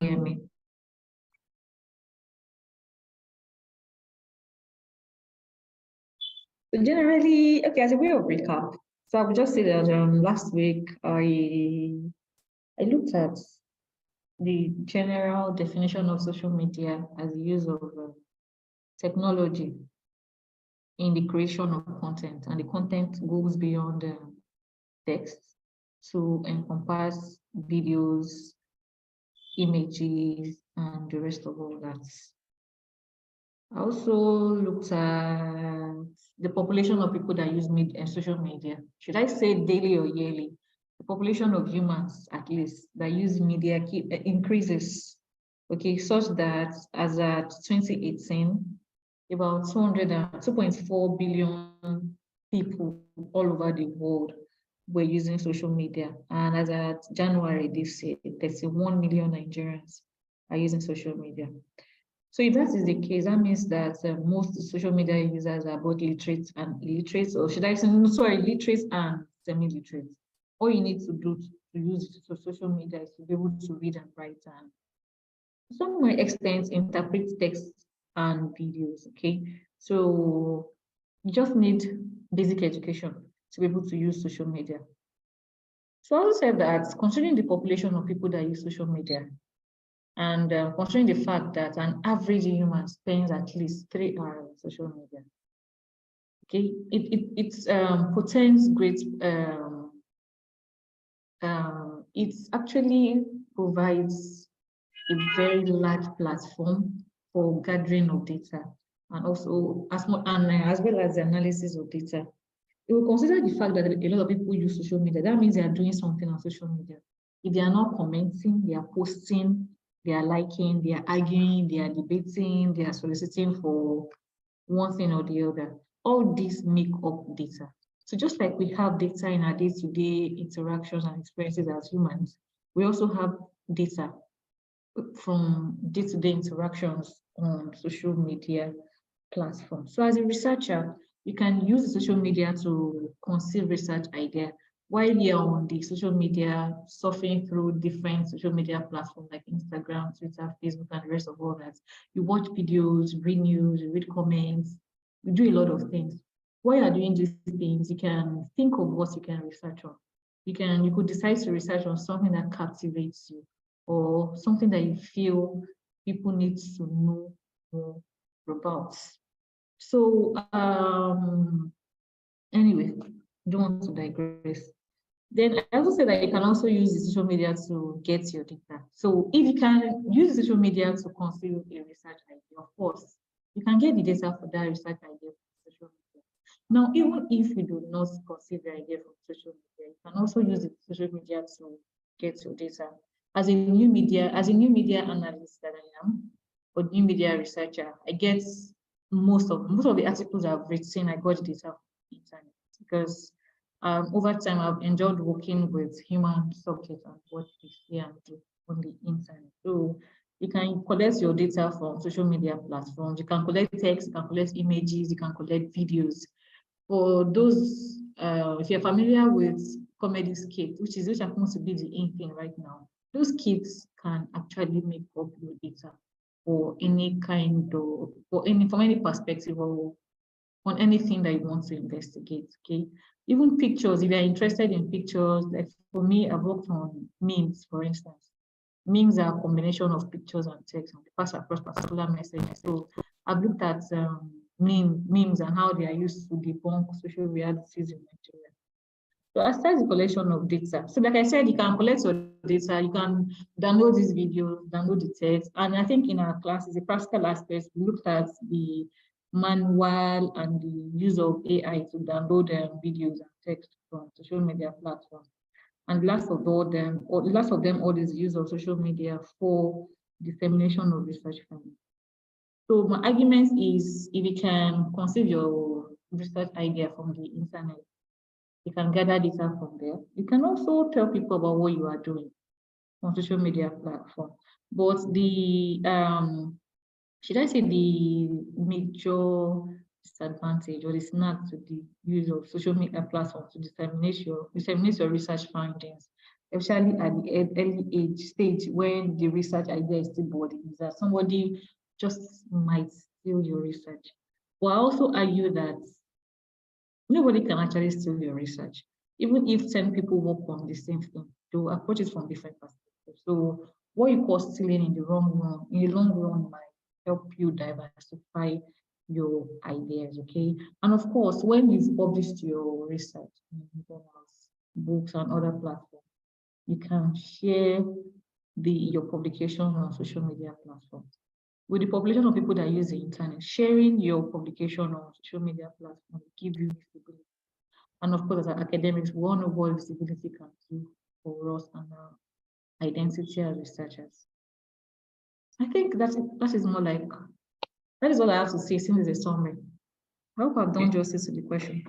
hear me? So generally, okay, as a way of recap, so I would just say that last week I looked at the general definition of social media as the use of technology in the creation of content, and the content goes beyond text to encompass videos, images, and the rest of all that. I also looked at the population of people that use social media. Should I say daily or yearly? The population of humans, at least, that use media increases, okay, such that as at 2018, about 2.4 billion people all over the world were using social media. And as at January this year, 31 million Nigerians are using social media. So if that is the case, that means that most social media users are both literate and illiterate, or should I say, no, sorry, literate and semi-literate. All you need to do to use social media is to be able to read and write and to some extent interpret text and videos, okay? So you just need basic education to be able to use social media. So I also said that considering the population of people that use social media, and considering the fact that an average human spends at least 3 hours on social media, okay, it portends great, it actually provides a very large platform for gathering of data, and also as well as the analysis of data. It will consider the fact that a lot of people use social media. That means they are doing something on social media. If they are not commenting, they are posting, they are liking, they are arguing, they are debating, they are soliciting for one thing or the other. All these make up data. So just like we have data in our day-to-day interactions and experiences as humans, we also have data from day-to-day interactions on social media platforms. So as a researcher, you can use the social media to conceive research idea while you're on the social media, surfing through different social media platforms like Instagram, Twitter, Facebook, and the rest of all that. You watch videos, read news, you read comments, you do a lot of things. While you're doing these things, you can think of what you can research on. You could decide to research on something that captivates you, or something that you feel people need to know more about. So anyway, don't want to digress. Then I also said that you can also use the social media to get your data. So if you can use the social media to conceive a research idea, of course, you can get the data for that research idea from social media. Now, even if you do not conceive the idea from social media, you can also use the social media to get your data. As a new media analyst that I am, or new media researcher, I get most of the articles I've written, I got data from the internet, because over time I've enjoyed working with human subjects and what we see and do on the internet. So you can collect your data from social media platforms. You can collect text, you can collect images, you can collect videos. For those, if you're familiar with comedy skits, which happens to be the in thing right now, those skits can actually make up your data for any kind of, from any perspective, or on anything that you want to investigate, okay? Even pictures, if you're interested in pictures, like for me, I've worked on memes, for instance. Memes are a combination of pictures and text, and they pass across particular messages. So I've looked at memes and how they are used to debunk social realities in Nigeria. So aside the collection of data, so like I said, you can collect your data, you can download these videos, download the text, and I think in our classes, the practical aspects, we looked at the manual and the use of AI to download videos and text from social media platforms. And last of them, all is use of social media for dissemination of research findings. So my argument is, if you can conceive your research idea from the internet, you can gather data from there. You can also tell people about what you are doing on social media platform. But the should I say the major disadvantage or the snag to the use of social media platforms to disseminate your research findings especially at the early age stage when the research idea is still budding, is that somebody just might steal your research. But I also argue that nobody can actually steal your research. Even if 10 people work on the same thing, they will approach it from different perspectives. So what you call stealing in the long run might help you diversify your ideas, okay? And of course, when you've published your research in journals, books, and other platforms, you can share your publication on social media platforms. With the population of people that use the internet, sharing your publication on social media platforms will give you visibility. And of course, as academics, we all know what visibility can do for us and our identity as researchers. I think that is more like, that is all I have to say since it's a summary. I hope I've done justice to the question.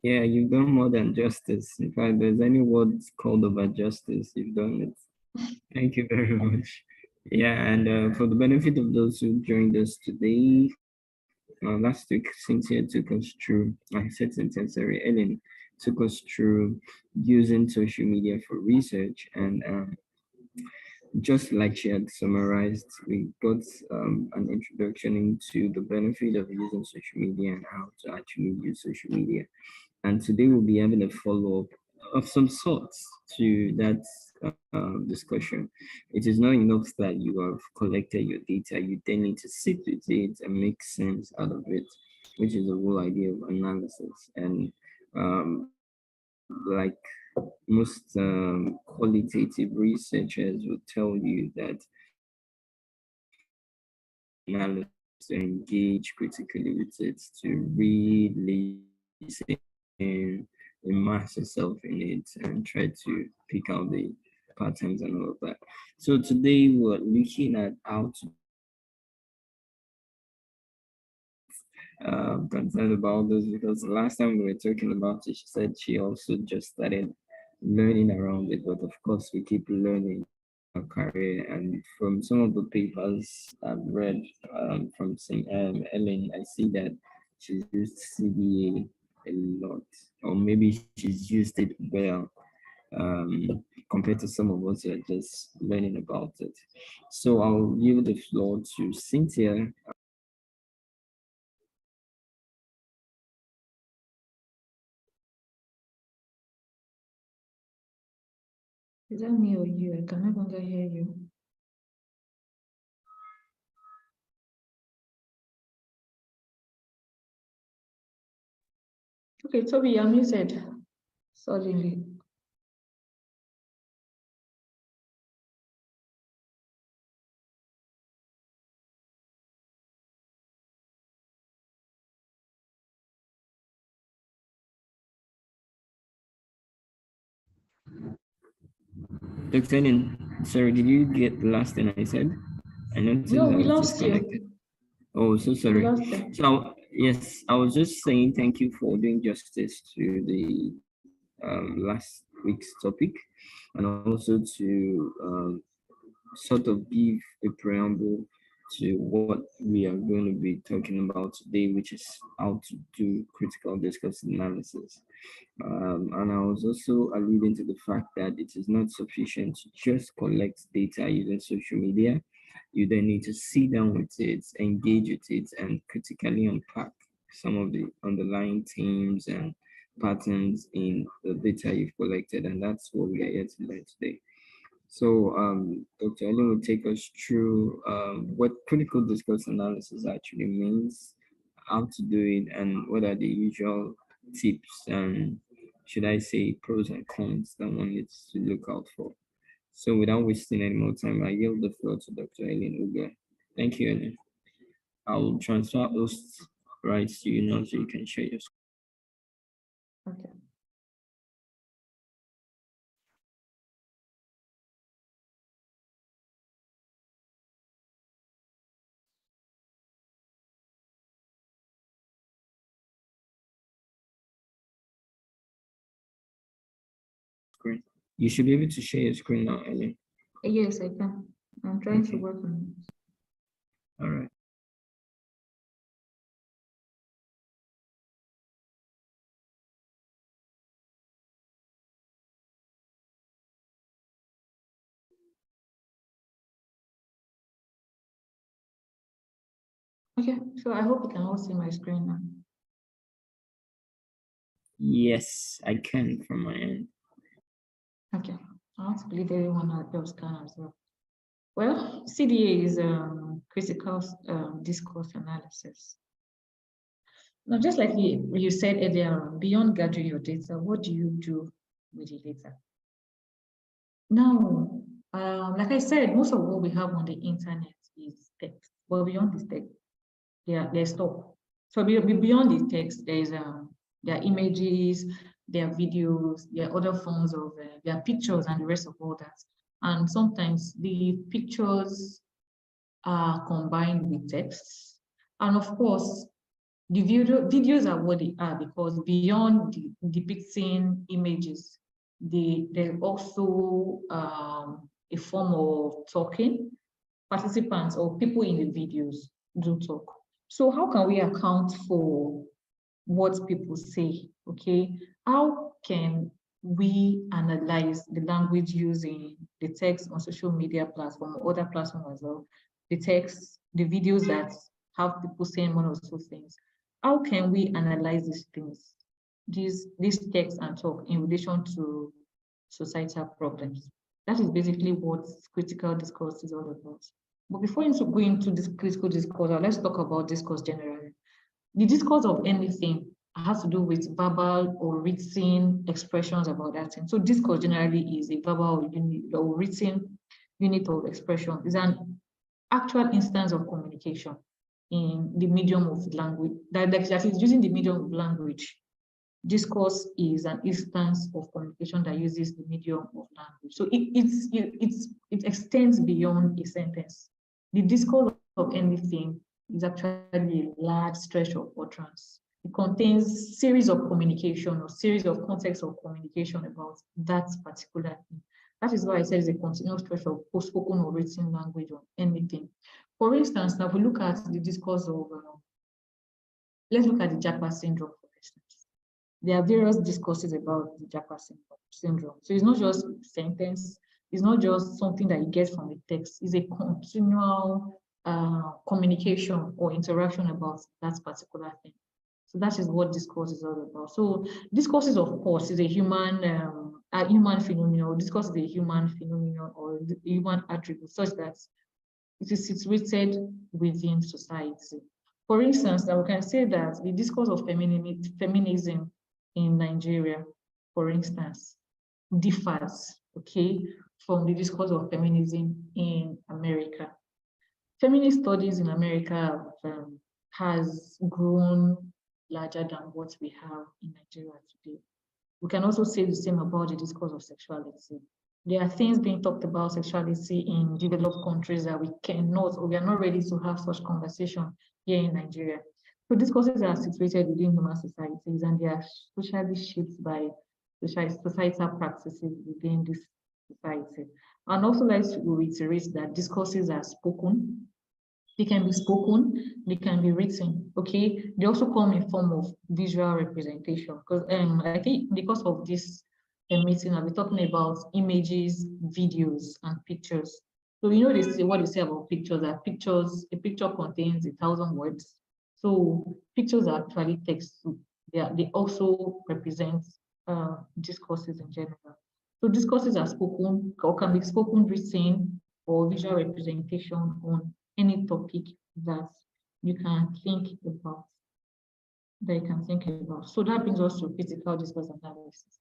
Yeah, you've done more than justice. In fact, there's any word called over justice, you've done it. Thank you very much. Yeah, and for the benefit of those who joined us today, last week Cynthia took us through, I said Cynthia, sorry, Ellen took us through using social media for research, and just like she had summarized, we got an introduction into the benefit of using social media and how to actually use social media. And today we'll be having a follow-up of some sorts to that discussion. It is not enough that you have collected your data, you then need to sit with it and make sense out of it, which is the whole idea of analysis. And like most qualitative researchers will tell you that analysis to engage critically with it, to read, listen, immerse yourself in it, and try to pick out the patterns and all of that. So today we're looking at how to do concerned about this because the last time we were talking about it, she said she also just started learning around it. But of course, we keep learning our career. And from some of the papers I've read from St. Ellen, I see that she's used CDA a lot, or maybe she's used it well compared to some of us who are just learning about it. So I'll yield the floor to Cynthia. Is that me or you? I can no longer hear you. Okay, Toby, you're muted suddenly. Dr. Nin, sorry, did you get the last thing I said? I noticed No, I we was lost disconnected. you. Oh, so We sorry. lost you. So, yes, I was just saying thank you for doing justice to the last week's topic and also to sort of give a preamble to what we are going to be talking about today, which is how to do critical discourse analysis. And I was also alluding to the fact that it is not sufficient to just collect data using social media. You then need to sit down with it, engage with it, and critically unpack some of the underlying themes and patterns in the data you've collected. And that's what we are here to learn today. So, Dr. Ellen will take us through what critical discourse analysis actually means, how to do it, and what are the usual tips and, should I say, pros and cons that one needs to look out for. So, without wasting any more time, I yield the floor to Dr. Ellen Uga. Thank you, Ellen. I will transfer host rights to you now so you can share your screen. Okay. You should be able to share your screen now, Ellen. Yes, I can. I'm trying to Okay. work on it. All right. Okay, so I hope you can all see my screen now. Yes, I can from my end. Okay, I want to believe everyone else can as well. Well, CDA is critical discourse analysis. Now, just like you said earlier, beyond gathering your data, what do you do with the data? Now, like I said, most of what we have on the internet is text. But beyond this text, there's stuff. So beyond the text, there are images, there are videos, there are other forms of, there are pictures and the rest of all that. And sometimes the pictures are combined with texts. And of course, the videos are what they are because beyond depicting images, there's also a form of talking. Participants or people in the videos do talk. So how can we account for what people say? Okay, how can we analyze the language using the text on social media platform or other platforms as well? The text, the videos that have people saying one or two things. How can we analyze these things, these text and talk in relation to societal problems? That is basically what critical discourse is all about. But before you go into this critical discourse, let's talk about discourse generally. The discourse of anything has to do with verbal or written expressions about that thing. So discourse generally is a verbal or written unit of expression. It's an actual instance of communication in the medium of language, that is using the medium of language. Discourse is an instance of communication that uses the medium of language. So it extends beyond a sentence. The discourse of anything is actually a large stretch of utterance. It contains series of communication or series of contexts of communication about that particular thing. That is why I said it's a continuous stretch of spoken or written language on anything. For instance, now if we look at the discourse of, let's look at the Japa syndrome, for instance. There are various discourses about the Japa syndrome. So it's not just a sentence, it's not just something that you get from a text, it's a continual communication or interaction about that particular thing. So that is what discourse is all about. So discourses, of course, is a human phenomenon. Discourse is a human phenomenon or human attribute such that it is situated within society. For instance, now we can say that the discourse of feminism in Nigeria, for instance, differs, okay, from the discourse of feminism in America. Feminist studies in America has grown larger than what we have in Nigeria today. We can also say the same about the discourse of sexuality. There are things being talked about sexuality in developed countries that we cannot, or we are not ready to have such conversation here in Nigeria. So discourses are situated within human societies and they are socially shaped by societal practices within this society. And also like to reiterate that discourses are spoken. They can be spoken, they can be written, okay? They also come in form of visual representation because I think because of this meeting, I'll be talking about images, videos, and pictures. So you know they say what they say about pictures, that pictures, a picture contains 1,000 words. So pictures are actually text. So they also represent discourses in general. So discourses are spoken or can be spoken, written, or visual representation on any topic that you can think about. So that brings us to critical discourse analysis.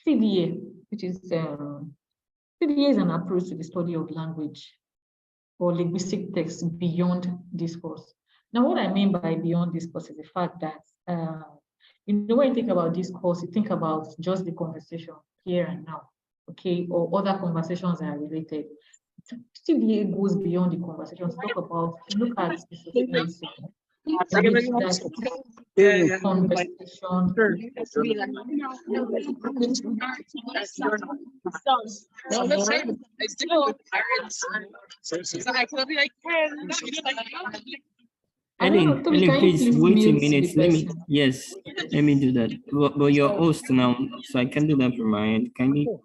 CDA, which is CDA is an approach to the study of language or linguistic text beyond discourse. Now, what I mean by beyond discourse is the fact that when you think about discourse, you think about just the conversation here and now, okay, or other conversations that are related. CDA goes beyond the conversation to talk about, look at the society. Ellen, please wait a minute. Yes, let me do that. But you're host now, so I can do that from my end. Can you?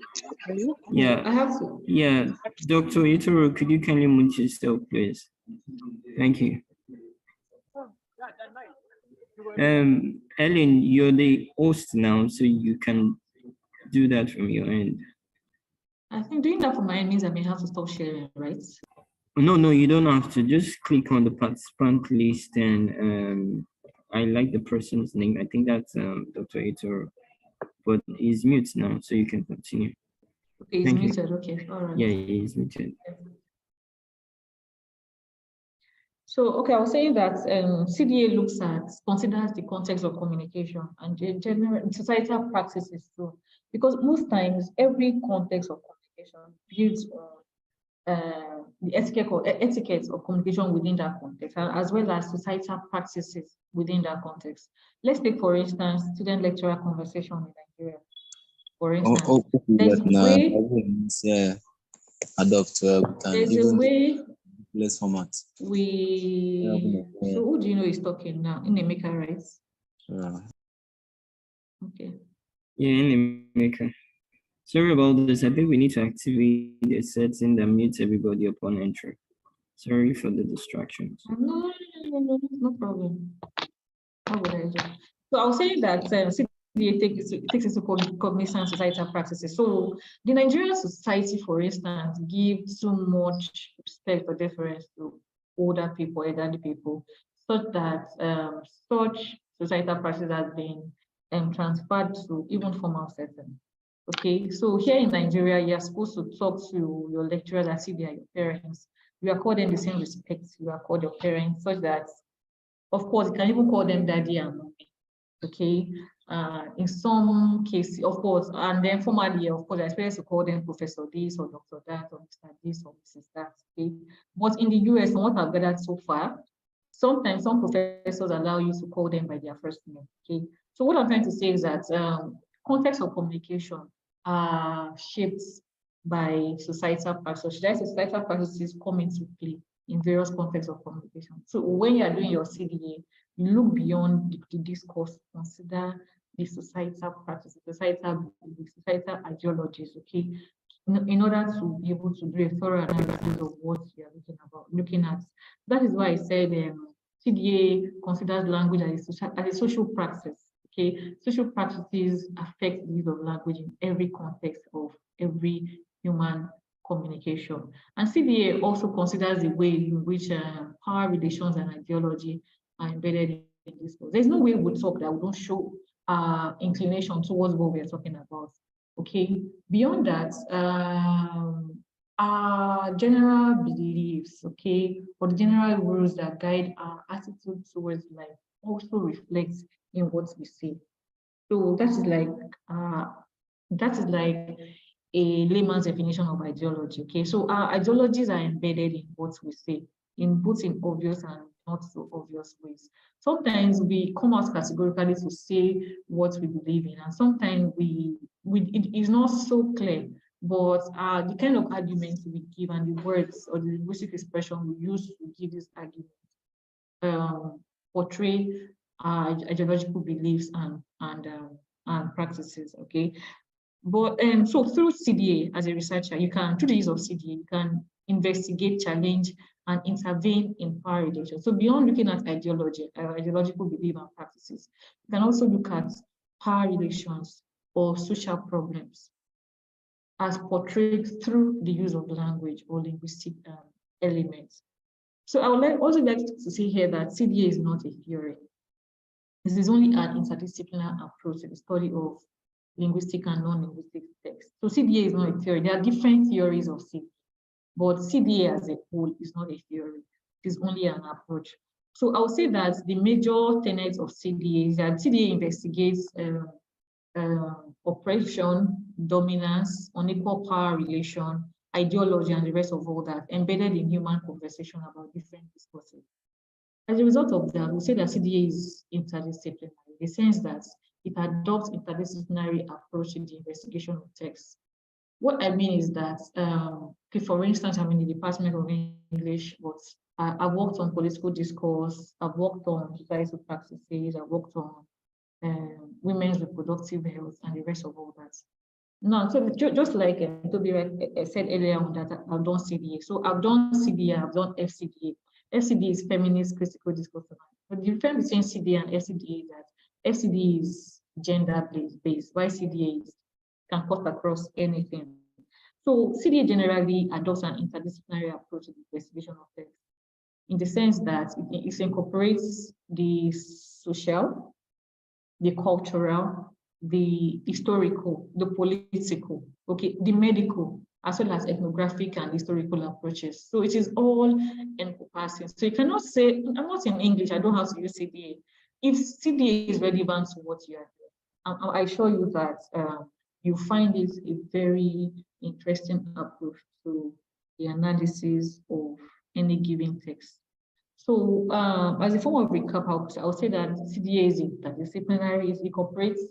Yeah, I have to. Yeah, Dr. Itoro, could you kindly mute yourself, please? Thank you. Ellen, you're the host now, so you can do that from your end. I think doing that for my end means I may have to stop sharing, right? No, you don't have to. Just click on the participant list and I like the person's name. I think that's Dr. Ettore, but he's mute now, so you can continue. Okay, he's Thank you. muted. Okay, all right. Yeah, he's muted. So, okay, I was saying that CDA considers the context of communication and general societal practices too, because most times every context of communication builds on the etiquette of communication within that context, as well as societal practices within that context. Let's take, for instance, student-lecturer conversation in Nigeria. For instance, there's a way adopt there's a way less format. so who do you know is talking now? Inemeka, right? Okay. Yeah, Inemeka. Sorry about this. I think we need to activate a setting that mutes everybody upon entry. Sorry for the distractions. No problem. How would I do? So I was saying that CDA takes into cognizance societal practices. So the Nigerian society, for instance, gives too much respect or deference to older people, elderly people, such that such societal practices has been transferred to even formal settings. Okay, so here in Nigeria, you're supposed to talk to your lecturers as if they are your parents. You are called them the same respect you are called your parents, such that, of course, you can even call them daddy and mommy. Okay, in some cases, of course, and then formally, of course, I expect to call them Professor this or Dr. that or Mr. this or Mrs. that. Okay, but in the US, from what I've gathered so far, sometimes some professors allow you to call them by their first name. Okay, so what I'm trying to say is that context of communication are shaped by societal practices. Should I say societal practices come into play in various contexts of communication? So when you are doing your CDA, you look beyond the discourse, consider the societal practices, societal ideologies, okay, in order to be able to do a thorough analysis of what you are looking at. That is why I said CDA considers language as a social practice. Okay, social practices affect the use of language in every context of every human communication. And CDA also considers the way in which power relations and ideology are embedded in this. There's no way we talk that we don't show inclination towards what we are talking about. Okay, beyond that, our general beliefs, okay, or the general rules that guide our attitude towards life also reflects in what we say. So that is like a layman's definition of ideology. Okay, so our ideologies are embedded in what we say, in both in obvious and not so obvious ways. Sometimes we come out categorically to say what we believe in, and sometimes it is not so clear. But the kind of arguments we give and the words or the linguistic expression we use to give this argument portray ideological beliefs and practices. Okay, but so through CDA, as a researcher, through the use of CDA, you can investigate, challenge, and intervene in power relations. So beyond looking at ideological belief and practices, you can also look at power relations or social problems as portrayed through the use of language or linguistic elements. So I would also like to say here that CDA is not a theory. This is only an interdisciplinary approach to the study of linguistic and non-linguistic text. So CDA is not a theory. There are different theories of CDA, but CDA as a whole is not a theory. It is only an approach. So I would say that the major tenets of CDA is that CDA investigates oppression, dominance, unequal power relation, ideology, and the rest of all that embedded in human conversation about different discourses. As a result of that, we say that CDA is interdisciplinary in the sense that it adopts interdisciplinary approach in the investigation of text. What I mean is that, for instance, I'm in the Department of English, but I've worked on political discourse, I've worked on societal practices, I've worked on women's reproductive health, and the rest of all that. Now, so just like Toby said earlier on that I've done CDA. So I've done CDA, I've done FCDA. FCD is feminist critical discourse. But the difference between CDA and FCDA is that FCD is gender-based, while CDA can cut across anything. So CDA generally adopts an interdisciplinary approach to the investigation of text, in the sense that it incorporates the social, the cultural, the historical, the political, okay, the medical, as well as ethnographic and historical approaches. So it is all encompassing. So you cannot say, I'm not in English, I don't have to use CDA. If CDA is relevant to what you are doing, I assure you that you find it a very interesting approach to the analysis of any given text. So as a form of recap, I would say that CDA is interdisciplinary. It incorporates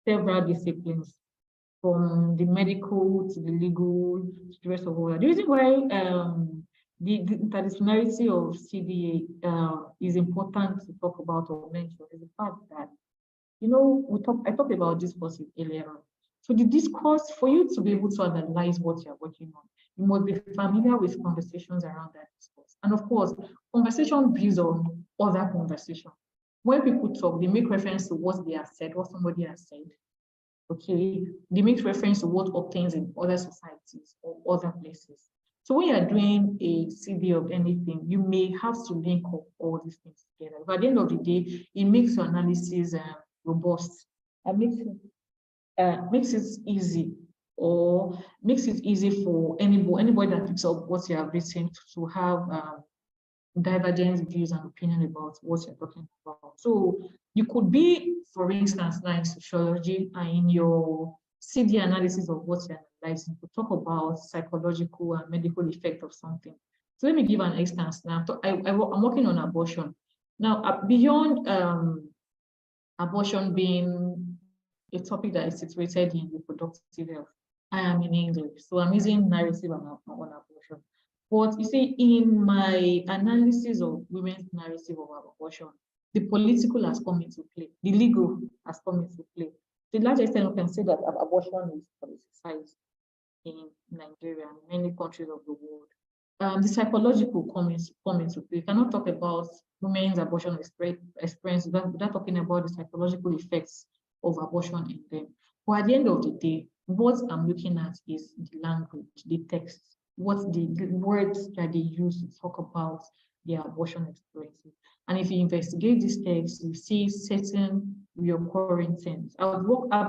several disciplines, from the medical to the legal to the rest of the world. The reason why the interdisciplinarity of CDA is important to talk about or mention is the fact that, you know, I talked about discourse earlier on. So the discourse, for you to be able to analyze what you're working on, you must be familiar with conversations around that discourse. And of course, conversation builds on other conversation. When people talk, they make reference to what they have said, what somebody has said. Okay, they make reference to what obtains in other societies or other places. So when you're doing a CD of anything, you may have to link up all these things together. But at the end of the day, it makes your analysis robust and makes it easy, or makes it easy for anybody that picks up what you have written to have divergent views and opinion about what you're talking about. So you could be, for instance, now in sociology and in your CD analysis of what you're analyzing, to talk about psychological and medical effect of something. So let me give an instance now. I'm working on abortion. Now, beyond abortion being a topic that is situated in reproductive health, I am in English, so I'm using narrative on abortion. But you see, in my analysis of women's narrative of abortion, the political has come into play, the legal has come into play. To a large extent, we can say that abortion is politicized in Nigeria and many countries of the world. The psychological come into play. You cannot talk about women's abortion experience without talking about the psychological effects of abortion in them. But at the end of the day, what I'm looking at is the language, the text, what the words that they use to talk about their abortion experiences. And if you investigate these texts, you see certain recurring things. I've looked at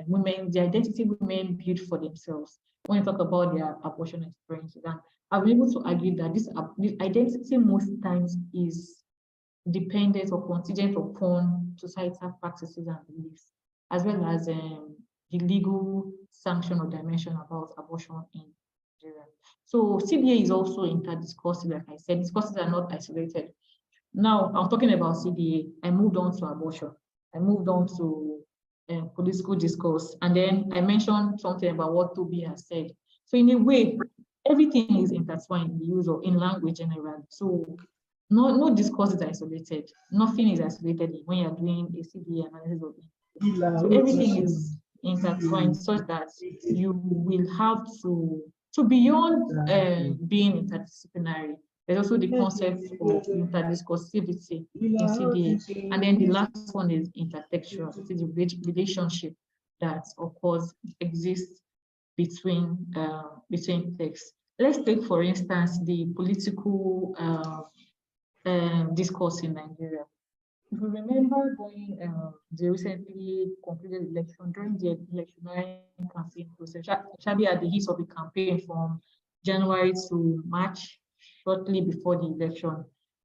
women, the identity women build for themselves when you talk about their abortion experiences. And I've been able to argue that this identity most times is dependent or contingent upon societal practices and beliefs, as well as the legal sanction or dimension about abortion in Nigeria. So CDA is also interdiscursive, like I said. Discourses are not isolated. Now I'm talking about CDA. I moved on to abortion. I moved on to political discourse, and then I mentioned something about what Toby has said. So in a way, everything is intertwined in the use of in language generally. So no discourse is isolated. Nothing is isolated when you're doing a CDA analysis of it. So everything is intertwined such that you will have to beyond being interdisciplinary, there's also the concept of interdiscursivity in CDA. And then the last one is intertextual, which is the relationship that, of course, exists between texts. Let's take, for instance, the political discourse in Nigeria. If you remember during the recently concluded election, during the electionary campaign process, Shabi at the heat of the campaign from January to March, shortly before the election,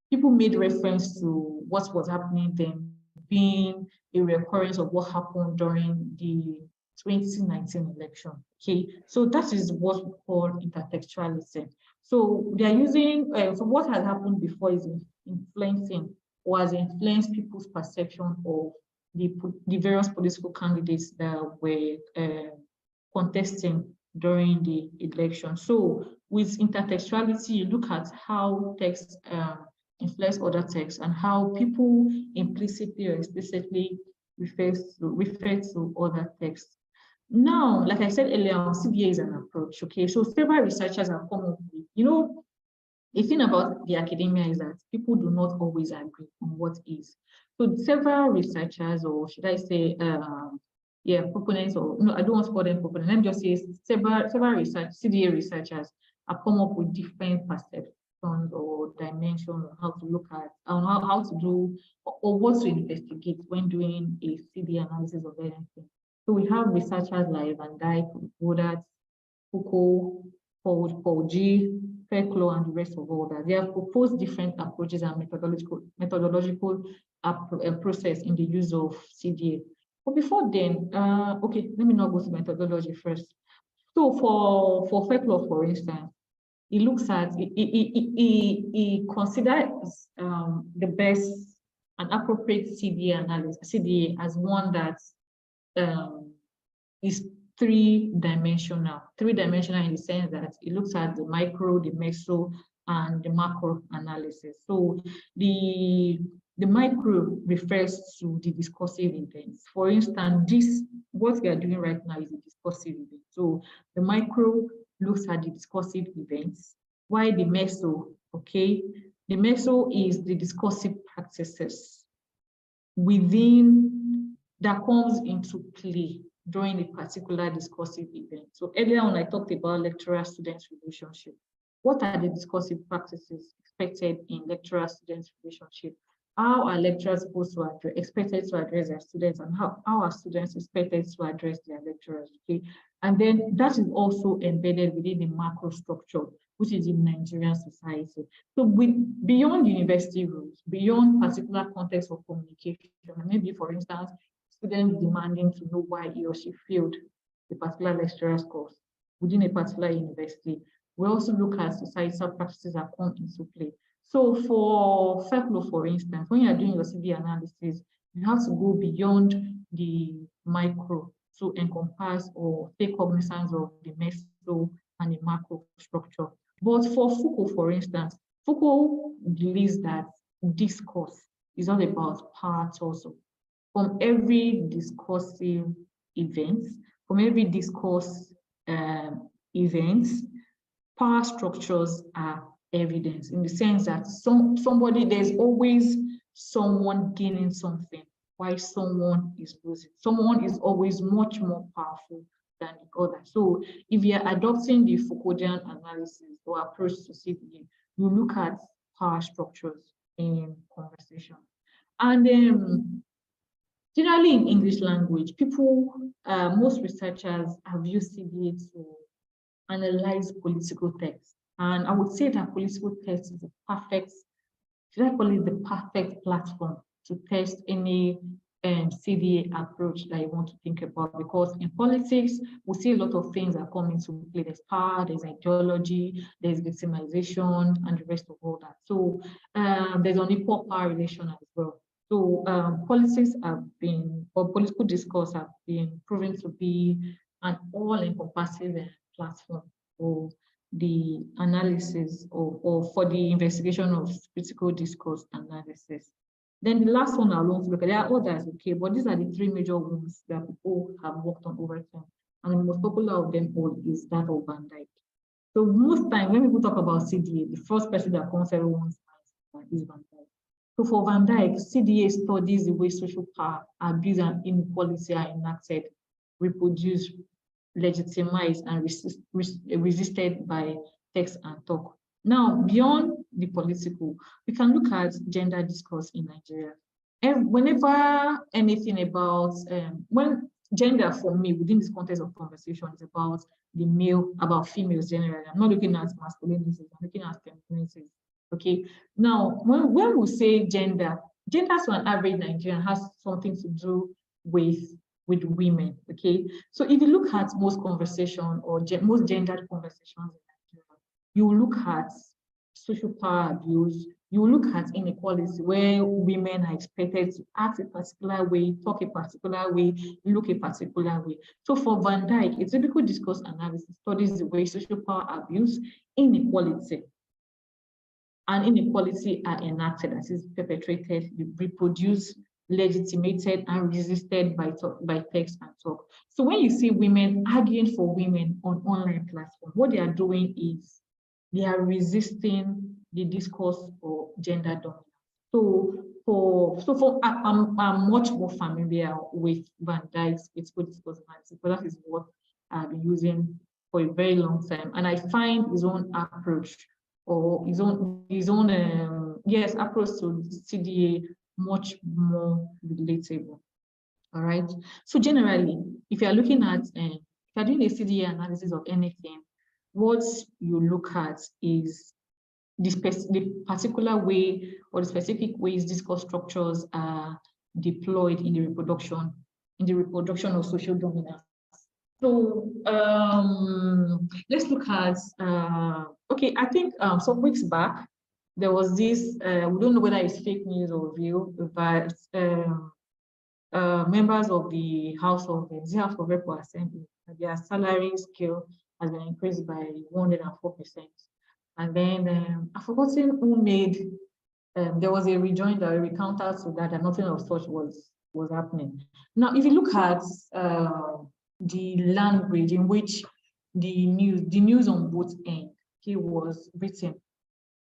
people made reference to what was happening then being a recurrence of what happened during the 2019 election. Okay, so that is what we call intertextuality. So they are using, so what has happened before is influencing or has influenced people's perception of the various political candidates that were contesting during the election. So with intertextuality, you look at how text influence other texts and how people implicitly or explicitly refer to other texts. Now, like I said earlier, CBA is an approach, okay? So several researchers have come up with, you know, the thing about the academia is that people do not always agree on what is. So several researchers, or should I say, proponents, or no, I don't want to call them proponents. Let me just say several CDA researchers have come up with different perceptions or dimensions on how to look at, on how to do, or what to investigate when doing a CDA analysis of anything. So we have researchers like Van Dyke, Woodard, Foucault, Paul G, Fairclough, and the rest of all that. They have proposed different approaches and methodological process in the use of CDA. But before then, okay, let me not go to methodology first. So for Fairclough, for instance, he looks at, he considers the best and appropriate CDA analysis, CDA as one that is three-dimensional in the sense that it looks at the micro, the meso, and the macro analysis. So the micro refers to the discursive events. For instance, what we are doing right now is a discursive event. So the micro looks at the discursive events, while the meso, okay, the meso is the discursive practices within that comes into play during a particular discursive event. So earlier on, I talked about lecturer-student relationship. What are the discursive practices expected in lecturer-student relationship? How are lecturers expected to address their students, and how are students expected to address their lecturers? Okay, and then that is also embedded within the macro structure, which is in Nigerian society. So beyond university rules, beyond particular context of communication, maybe for instance, students demanding to know why he or she failed a particular lecturer's course within a particular university, we also look at societal practices that come into play. So for Fairclough, for instance, when you're doing your CV analysis, you have to go beyond the micro to encompass or take cognizance of the meso and the macro structure. But for Foucault, for instance, Foucault believes that discourse is all about power also. From every discursive event, from every discourse events, power structures are evidence in the sense that there's always someone gaining something while someone is losing. Someone is always much more powerful than the other. So if you're adopting the Foucauldian analysis or approach to CDA, you look at power structures in conversation. And generally in English language, most researchers have used CDA to analyze political text. And I would say that political text is the perfect, should I call it the perfect platform to test any CDA approach that you want to think about, because in politics, we see a lot of things that come into play. There's power, there's ideology, there's victimization, and the rest of all that. So there's an equal power relation as well. So politics have been, or political discourse have been proven to be an all-encompassing platform for the analysis or for the investigation of critical discourse analysis. Then the last one I want to look at, there are others, okay, but these are the three major ones that people have worked on over time. And the most popular of them all is that of Van Dyke. So most times when people talk about CDA, the first person that comes to everyone's mind is Van Dyke. So for Van Dyke, CDA studies the way social power, abuse, and inequality are enacted, reproduced, legitimized, and resisted by text and talk. Now, beyond the political, we can look at gender discourse in Nigeria. And whenever anything about, when gender for me within this context of conversation is about the male, about females generally, I'm not looking at masculinities, I'm looking at femininities. Okay, now when we say gender to an average Nigerian has something to do with women. Okay, so if you look at most conversation or most gendered conversations in Nigeria, you look at social power abuse, you look at inequality where women are expected to act a particular way, talk a particular way, look a particular way. So for Van Dyke, a typical discourse analysis studies the way social power abuse, inequality are enacted, that is perpetrated, reproduced, legitimated, and resisted by text and talk. So when you see women arguing for women on online platforms, what they are doing is they are resisting the discourse or gender dominance. I'm much more familiar with Van Dijk's critical discourse analysis, but that is what I've been using for a very long time, and I find his own approach or his own approach to CDA much more relatable. All right. So generally, if you are looking at if you're doing a CDA analysis of anything, what you look at is the particular way or the specific ways discourse structures are deployed in the reproduction of social dominance. So let's look at okay, I think some weeks back there was this we don't know whether it's fake news or real, but members of the House of Rep Assembly, their salary scale has been increased by 104%. And then I've forgotten who made, there was a rejoinder, a recounter to that, and nothing of such was happening. Now, if you look at the language in which the news on both ends was written,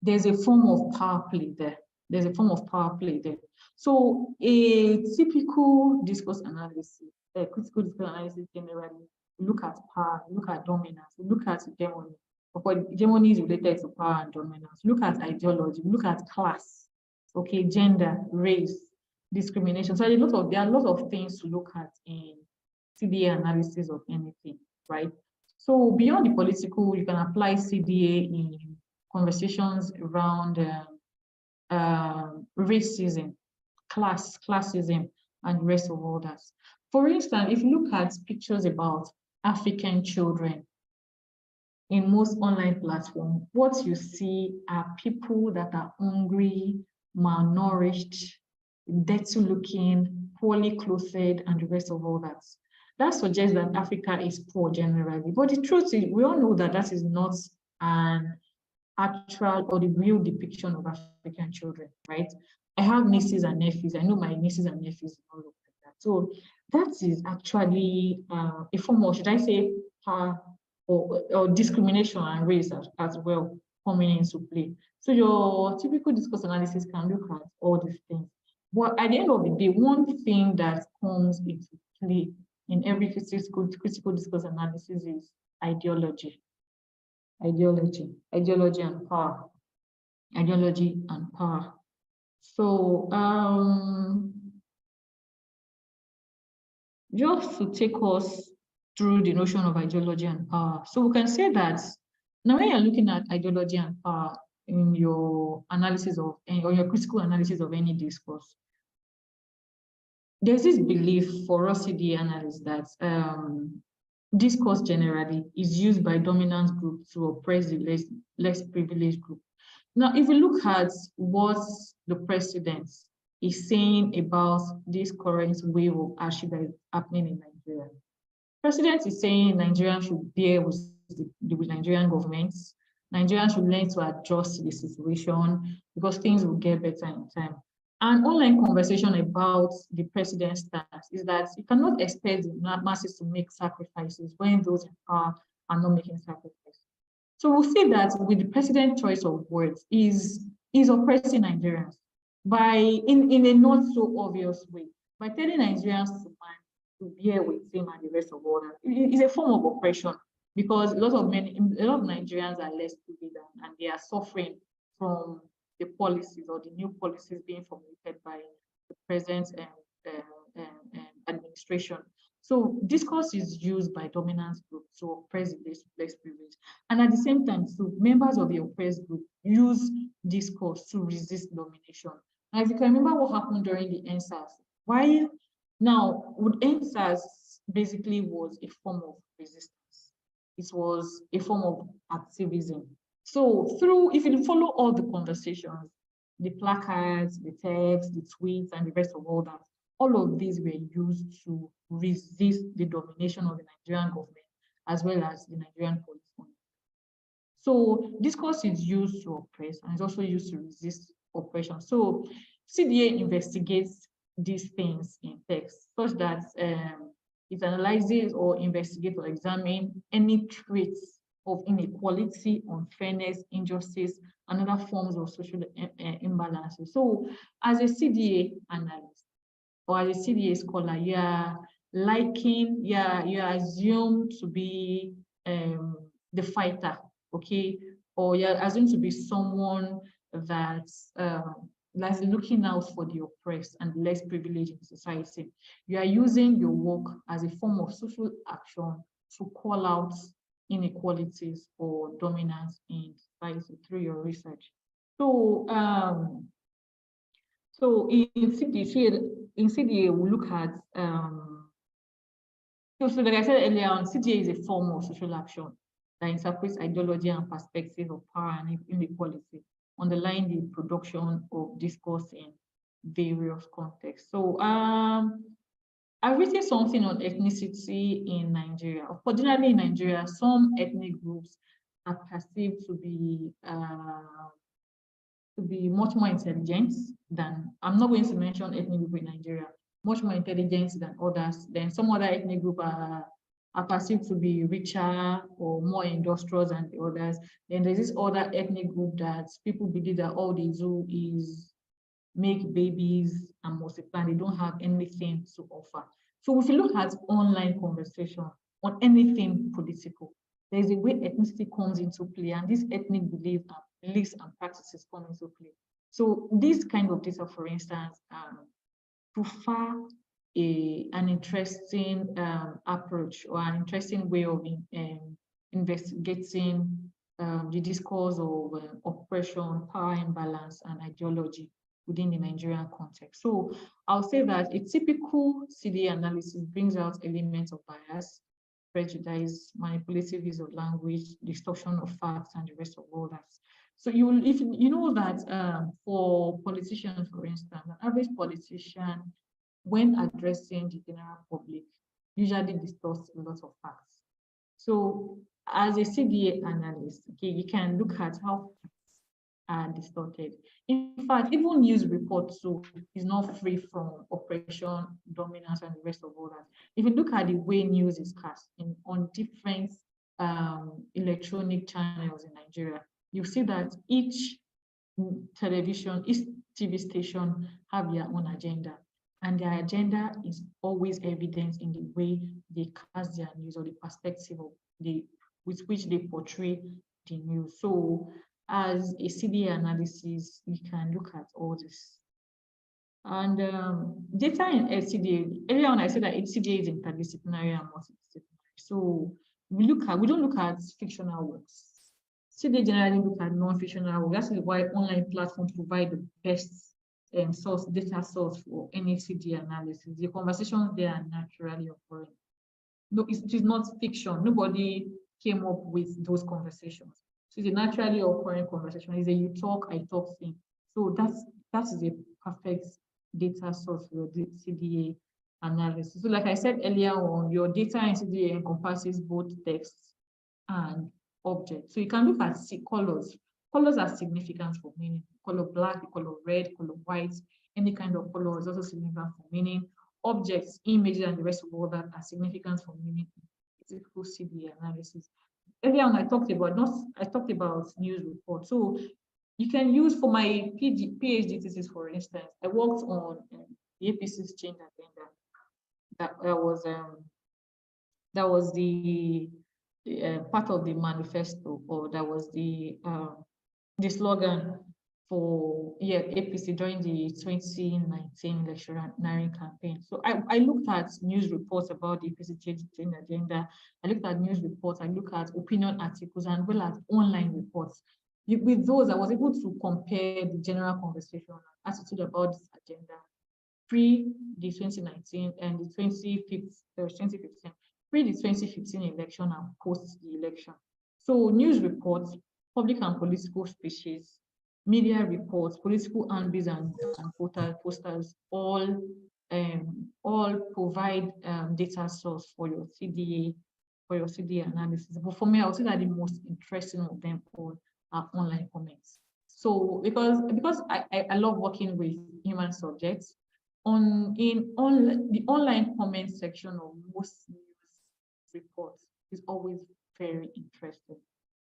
there's a form of power play there. So a typical discourse analysis, critical discourse analysis generally, look at power, look at dominance, look at hegemony. Of course, hegemony is related to power and dominance. Look at ideology, look at class, okay, gender, race, discrimination. So there are a lot of things to look at in CDA analysis of anything, right? So beyond the political, you can apply CDA in conversations around racism, classism, and the rest of all that. For instance, if you look at pictures about African children in most online platforms, what you see are people that are hungry, malnourished, dirty looking, poorly clothed, and the rest of all that. That suggests that Africa is poor generally. But the truth is, we all know that that is not an actual or the real depiction of African children, right? I have nieces and nephews. I know my nieces and nephews all look like that. So that is actually a form of, should I say, or discrimination and race as well coming into play. So your typical discourse analysis can look at all these things. But at the end of the day, one thing that comes into play in every critical discourse analysis is ideology. Ideology and power. Ideology and power. So just to take us through the notion of ideology and power. So we can say that now when you're looking at ideology and power in your analysis of, or your critical analysis of any discourse, there's this belief for us CDA analysts that discourse generally is used by dominant group to oppress the less privileged group. Now, if we look at what the president is saying about this current wave of hardship that is happening in Nigeria, president is saying Nigerians should bear with the Nigerian government. Nigerians should learn to adjust to the situation because things will get better in time. An online conversation about the president's stance is that you cannot expect the masses to make sacrifices when those in power are not making sacrifices. So we'll see that with the president's choice of words is oppressing Nigerians by in a not so obvious way, by telling Nigerians to bear with him and the rest of all that. It's a form of oppression because a lot of Nigerians are less privileged and they are suffering from the policies or the new policies being formulated by the present administration. So discourse is used by dominant groups to oppress the less privileged. And at the same time, so members of the oppressed group use discourse to resist domination. Now, if you can remember what happened during the NSAS, NSAS basically was a form of resistance. It was a form of activism. So if you follow all the conversations, the placards, the texts, the tweets, and the rest of all that, all of these were used to resist the domination of the Nigerian government as well as the Nigerian police. So discourse is used to oppress and it's also used to resist oppression. So CDA investigates these things in text such that it analyzes or investigates or examines any traits of inequality, unfairness, injustice, and other forms of social imbalances. So as a CDA analyst or as a CDA scholar, you're assumed to be the fighter, okay? Or you're assumed to be someone that's looking out for the oppressed and less privileged in society. You are using your work as a form of social action to call out inequalities or dominance in society through your research. So, in CDA, we look at so like I said earlier on, CDA is a form of social action that interprets ideology and perspective of power and inequality, underlying the production of discourse in various contexts. So I've written something on ethnicity in Nigeria. Originally in Nigeria, some ethnic groups are perceived to be much more intelligent than, I'm not going to mention ethnic group in Nigeria, much more intelligent than others. Then some other ethnic group are perceived to be richer or more industrious than the others. Then there's this other ethnic group that people believe that all they do is make babies and multiply. They don't have anything to offer. So if you look at online conversation on anything political, there's a way ethnicity comes into play, and these ethnic beliefs and practices come into play. So this kind of data, for instance, prefer an interesting approach or an interesting way of investigating the discourse of oppression, power imbalance, and ideology within the Nigerian context. So I'll say that a typical CDA analysis brings out elements of bias, prejudice, manipulative use of language, distortion of facts, and the rest of all that. So if you know that for politicians, for instance, an average politician, when addressing the general public, usually distorts a lot of facts. So as a CDA analyst, okay, you can look at how facts are distorted. In fact, even news reports too is not free from oppression, dominance, and the rest of all that. If you look at the way news is cast on different electronic channels in Nigeria, you see that each television, each TV station have their own agenda. And their agenda is always evident in the way they cast their news or the perspective of with which they portray the news. So as a CDA analysis, we can look at all this. And data in CDA, earlier on I said that CDA is interdisciplinary and multidisciplinary. So we don't look at fictional works. CDA generally look at non-fictional works. That is why online platforms provide the best data source for any CDA analysis. The conversations there are naturally occurring. No, it is not fiction. Nobody came up with those conversations. So it's a naturally occurring conversation. It's a you talk, I talk thing. So that is a perfect data source for the CDA analysis. So like I said earlier on, your data in CDA encompasses both text and objects. So you can look at colors. Colors are significant for meaning. Color black, color red, color white, any kind of color is also significant for meaning. Objects, images, and the rest of all that are significant for meaning. It's a full CDA analysis. Earlier on, I talked about news reports. So you can use, for my PhD thesis, for instance, I worked on the APC's change agenda. That was the part of the manifesto, or that was the slogan for APC during the 2019 electioneering campaign. So I looked at news reports about the APC change agenda. I looked at news reports. I looked at opinion articles, and well as online reports. With those, I was able to compare the general conversation and attitude about this agenda pre the 2019 and the 2015, pre the 2015 election and post the election. So news reports, public and political speeches, media reports, political handbills and posters all provide data source for your CDA analysis. But for me, I would say that the most interesting of them all are online comments. So because I love working with human subjects, the online comment section of most news reports is always very interesting.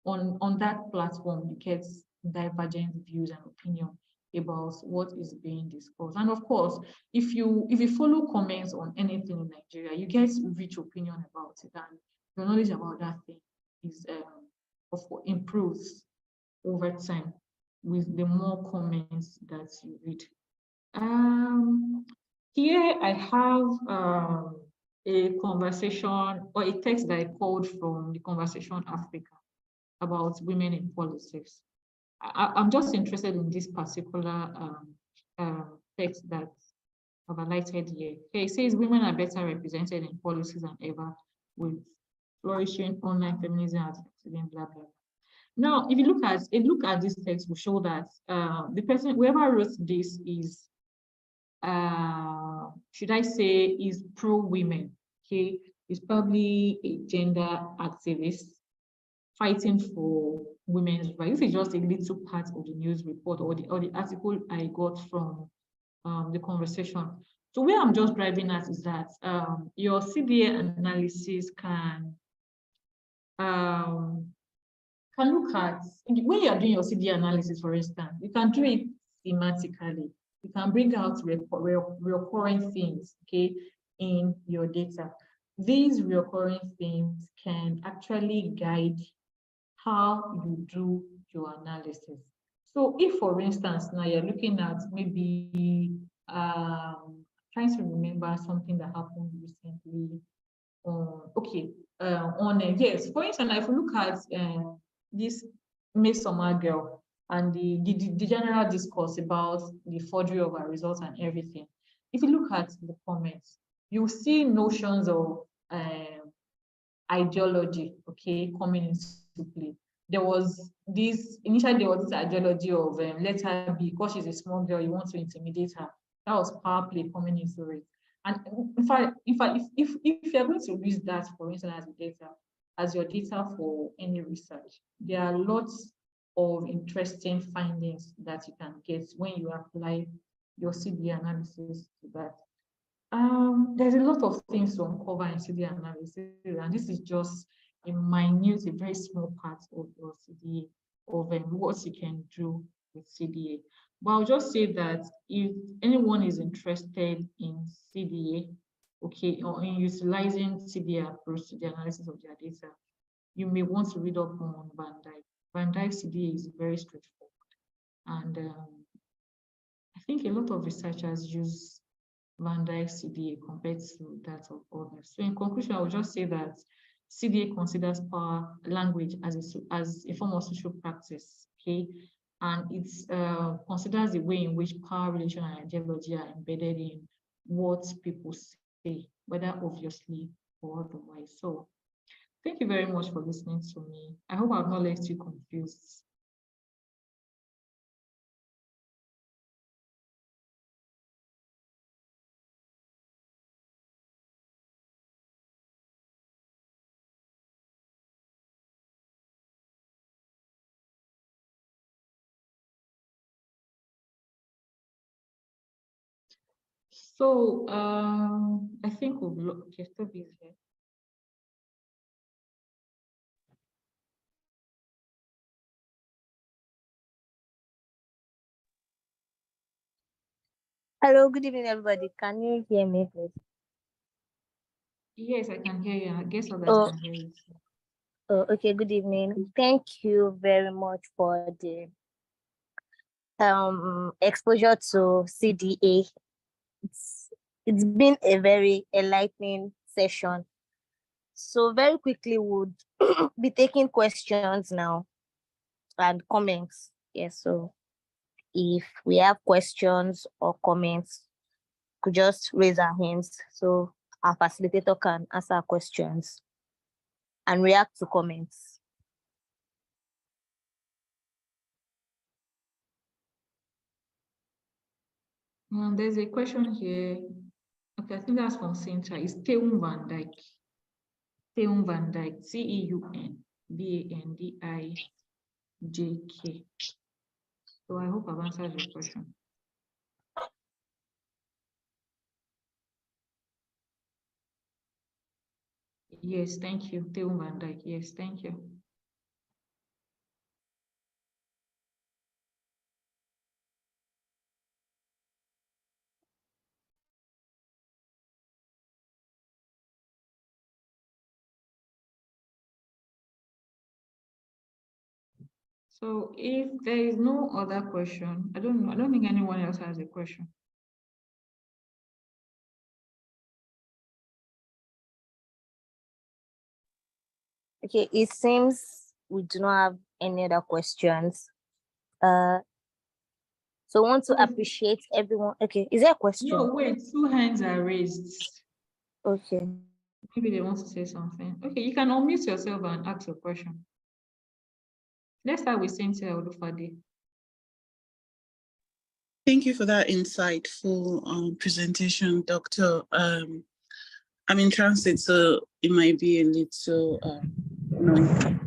On that platform, you get divergent views and opinion about what is being discussed. And of course, if you follow comments on anything in Nigeria, you get rich opinion about it, and your knowledge about that thing is improves over time with the more comments that you read. Here I have a conversation or a text that I called from the Conversation Africa about women in politics. I'm just interested in this particular text that I've highlighted here. Okay, it says women are better represented in policies than ever, with flourishing online feminism as blah blah blah. Now, if you look at this text, will show that the person, whoever wrote this, is should I say, is pro-women. Okay, is probably a gender activist fighting for women's rights. This is just a little part of the news report or the article I got from the conversation. So where I'm just driving at is that your CDA analysis can look at, when you are doing your CDA analysis, for instance, you can do it thematically. You can bring out recurring themes, okay, in your data. These recurring themes can actually guide how you do your analysis. So if, for instance, now you're looking at maybe trying to remember something that happened recently yes, for instance, if you look at this Midsummer girl and the general discourse about the forgery of our results and everything, if you look at the comments, you see notions of ideology, okay, coming into play. Initially there was this ideology of let her be, because she's a small girl, you want to intimidate her. That was power play coming into it. And in fact, if you're going to use that, for instance, as your data for any research, there are lots of interesting findings that you can get when you apply your CDA analysis to that. There's a lot of things to uncover in CDA analysis, and this is just a minute, a very small part of your CDA, of what you can do with CDA. But I'll just say that if anyone is interested in CDA, okay, or in utilizing CDA approach to the analysis of their data, you may want to read up on Van Dyke. Van Dyke CDA is very straightforward. And I think a lot of researchers use Van Dyke CDA compared to that of others. So in conclusion, I would just say that CDA considers power language as a form of social practice, okay? And it considers the way in which power, relation, and ideology are embedded in what people say, whether obviously or otherwise. So thank you very much for listening to me. I hope I've not left you confused. So I think we've looked, okay, Toby is here. Hello, good evening, everybody. Can you hear me, please? Yes, I can hear you. I guess others can hear you. Oh, okay, good evening. Thank you very much for the exposure to CDA. It's been a very enlightening session. So very quickly would be taking questions now and comments. Yes, so if we have questions or comments, could just raise our hands so our facilitator can answer questions and react to comments. There's a question here. Okay, I think that's from Cynthia. It's Teun Van Dyke. Teun Van Dyke, CEUNVANDIJK. So I hope I've answered your question. Yes, thank you. Teun Van Dyke. Yes, thank you. So if there is no other question, I don't think anyone else has a question. Okay, it seems we do not have any other questions. So I want to appreciate everyone. Okay, is there a question? No, wait, 2 hands are raised. Okay. Maybe they want to say something. Okay, you can unmute yourself and ask your question. Let's start with Cynthia Olufade. Thank you for that insightful presentation, Doctor. I'm in transit, so it might be a little noisy.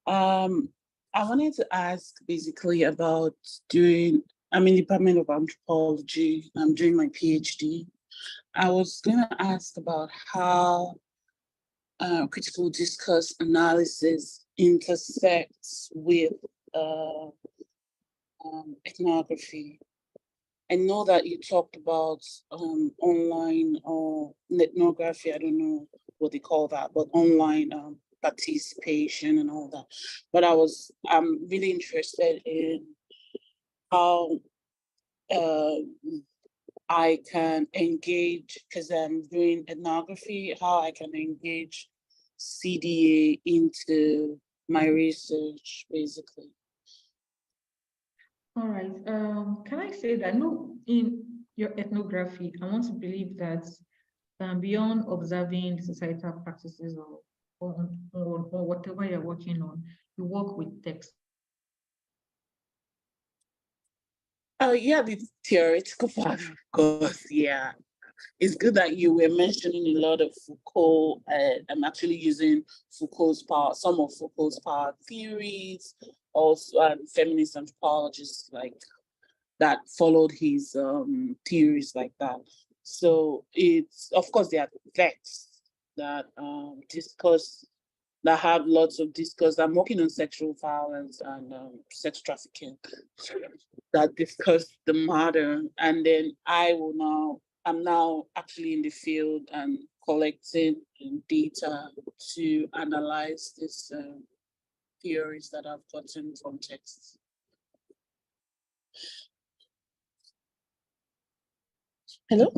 I wanted to ask basically about I'm in the Department of Anthropology. I'm doing my PhD. I was going to ask about how critical discourse analysis intersects with ethnography. I know that you talked about online or ethnography, I don't know what they call that, but online participation and all that. But I'm really interested in how I can engage, because I'm doing ethnography, how I can engage CDA into my research, basically. All right. Can I say that no, in your ethnography, I want to believe that beyond observing the societal practices or whatever you're working on, you work with text. Oh, yeah, the theoretical part, of course, yeah. It's good that you were mentioning a lot of Foucault. I'm actually using some of Foucault's power theories, also feminist anthropologists like that followed his theories like that. So it's, of course, there are texts that discuss, that have lots of discourse. I'm working on sexual violence and sex trafficking that discuss the matter. And then I'm now actually in the field and collecting data to analyze these theories that I've gotten from texts. Hello?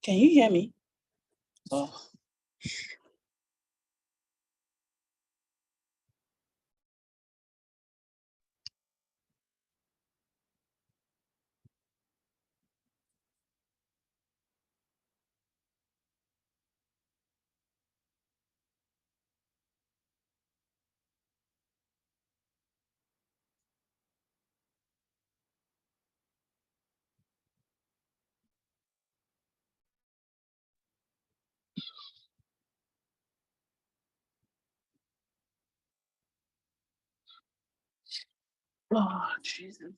Can you hear me? Oh. Oh, Jesus.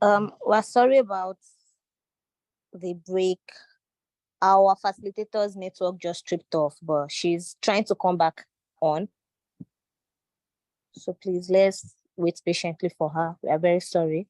We're sorry about the break. Our facilitator's network just tripped off, but she's trying to come back on. So please, let's wait patiently for her. We are very sorry.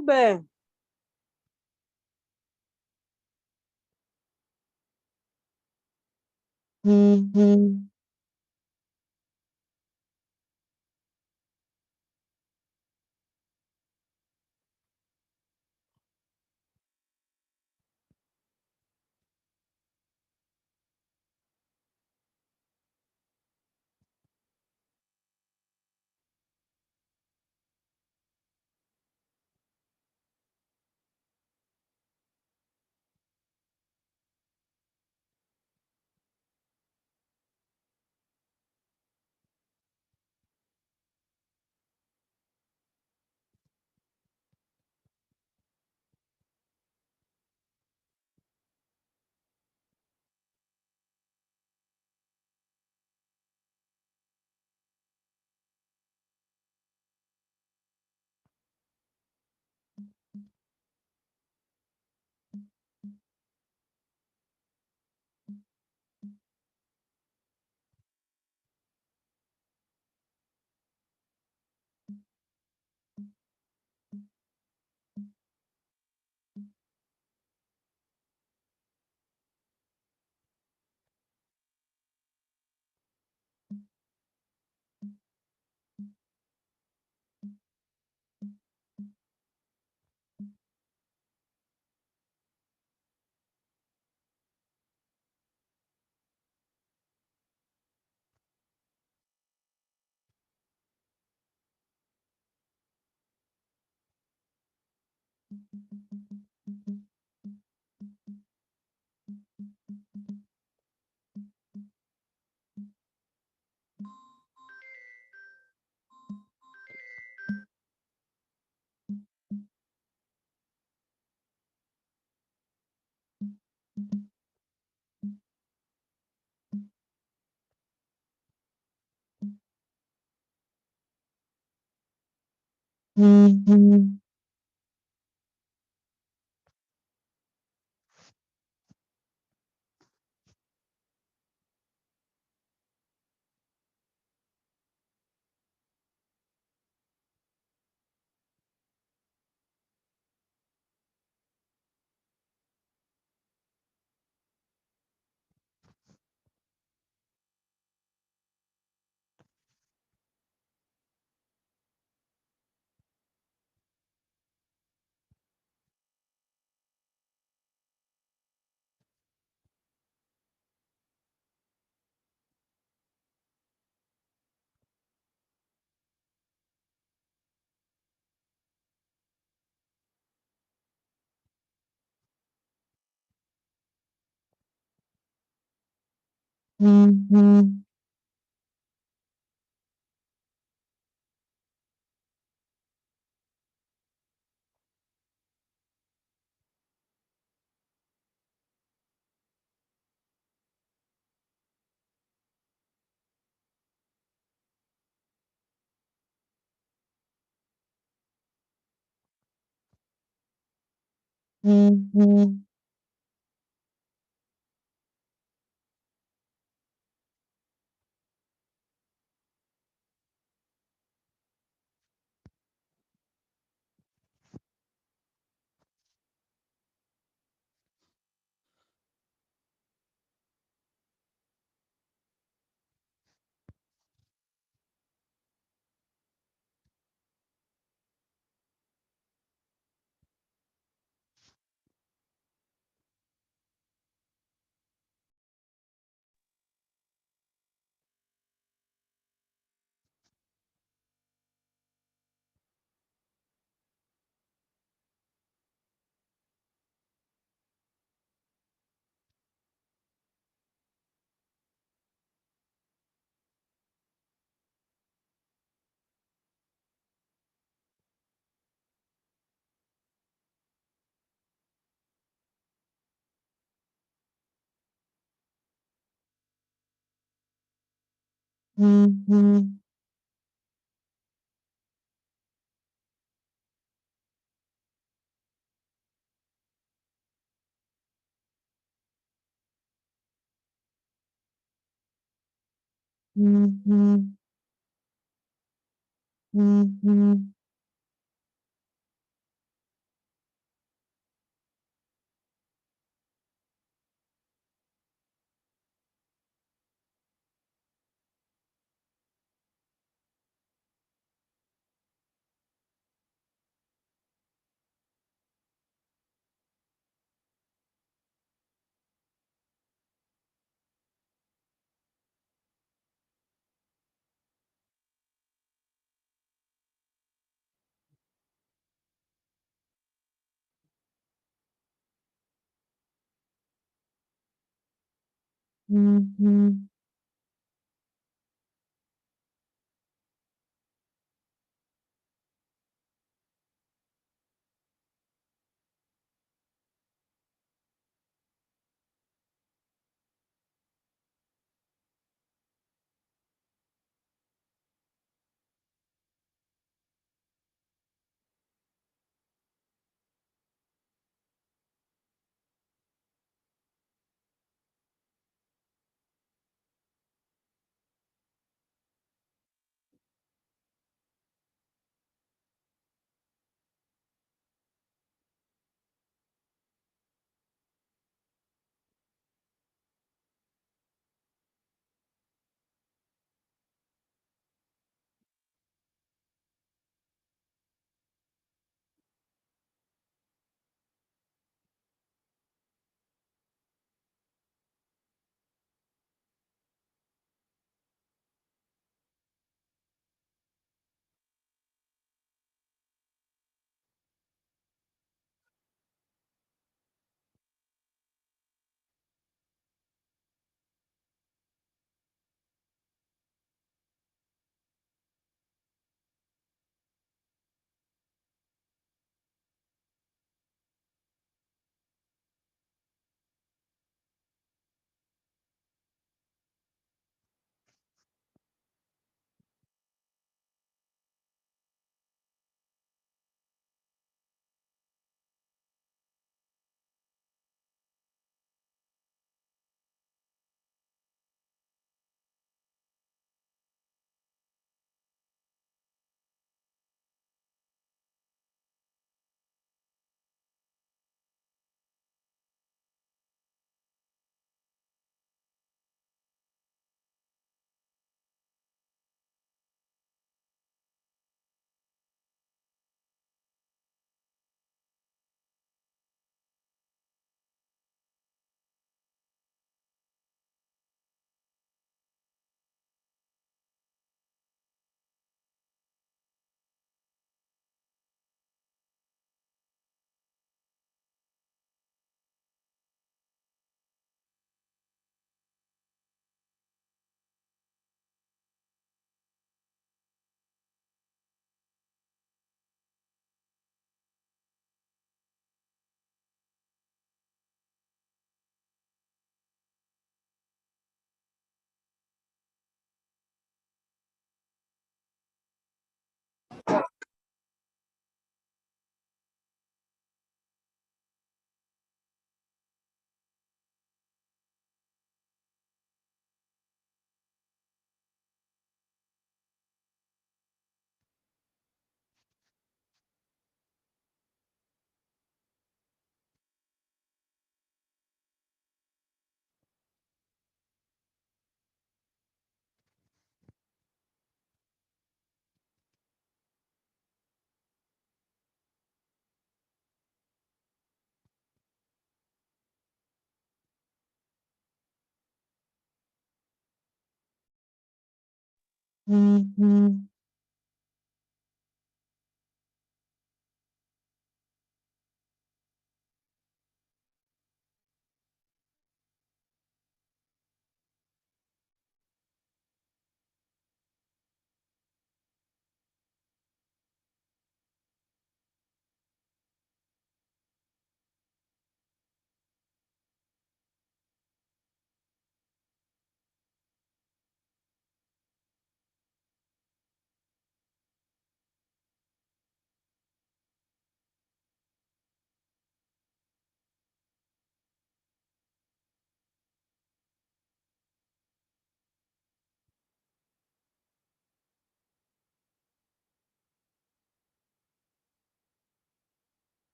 Ube.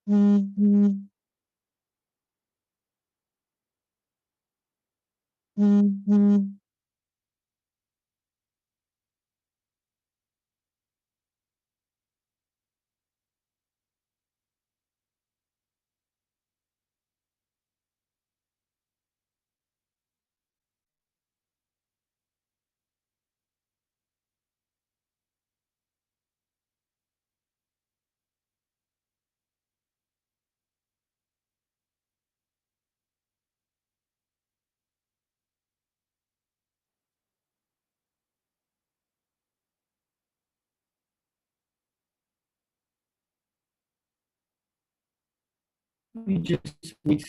We just wait.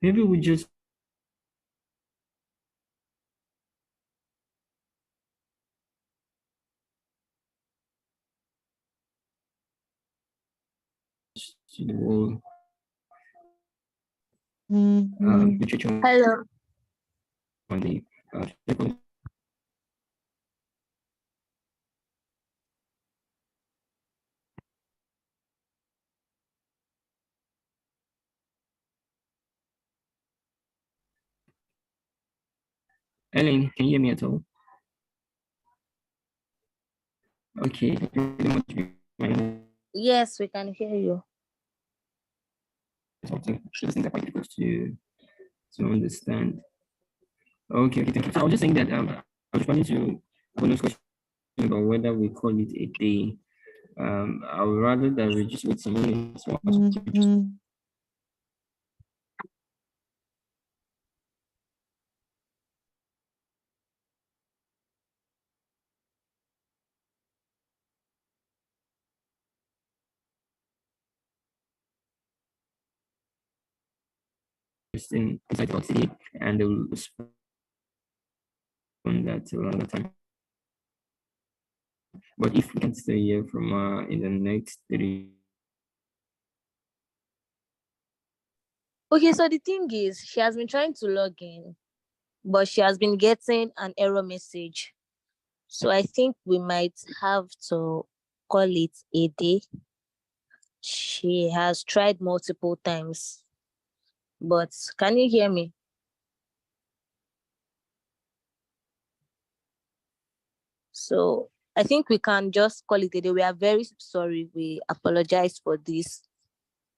Maybe we just to the whole literature Hello. on the Ellen, can you hear me at all? Okay, thank you very much. Yes, we can hear you. Something things are quite difficult to understand. Okay, thank you. So I was just saying that I was trying to bonus question about whether we call it a day. I would rather that we just wait some minutes for us to just inside the city and they will respond that around the time. But if we can stay here from in the next 3. Okay, so the thing is, she has been trying to log in, but she has been getting an error message. So I think we might have to call it a day. She has tried multiple times, but can you hear me? So I think we can just call it a day. We are very sorry. We apologize for this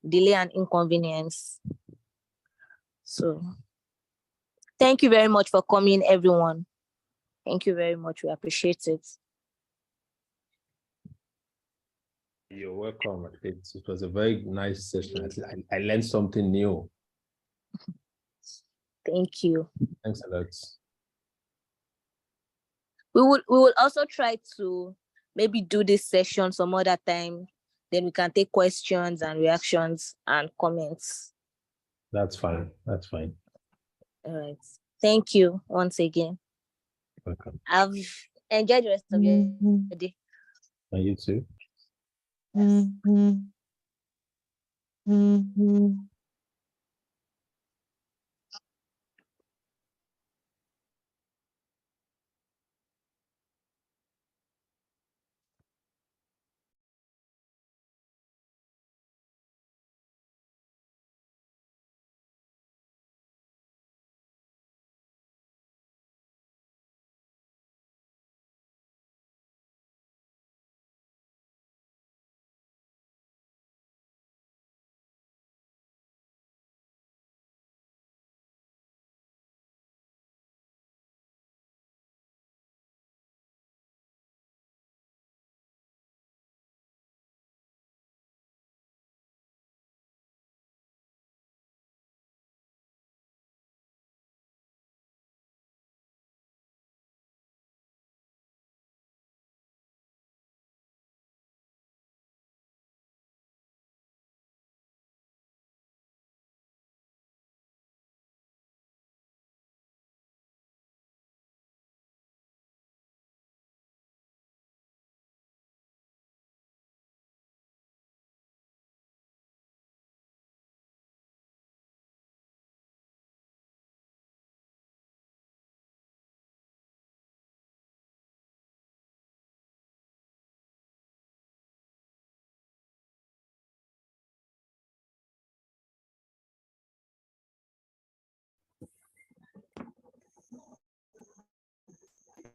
delay and inconvenience. So thank you very much for coming, everyone. Thank you very much. We appreciate it. You're welcome. It was a very nice session. I learned something new. Thank you. Thanks a lot. We will also try to maybe do this session some other time. Then we can take questions and reactions and comments. That's fine. That's fine. All right. Thank you once again. Welcome. I've enjoyed the rest of your day. And you too.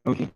Okay.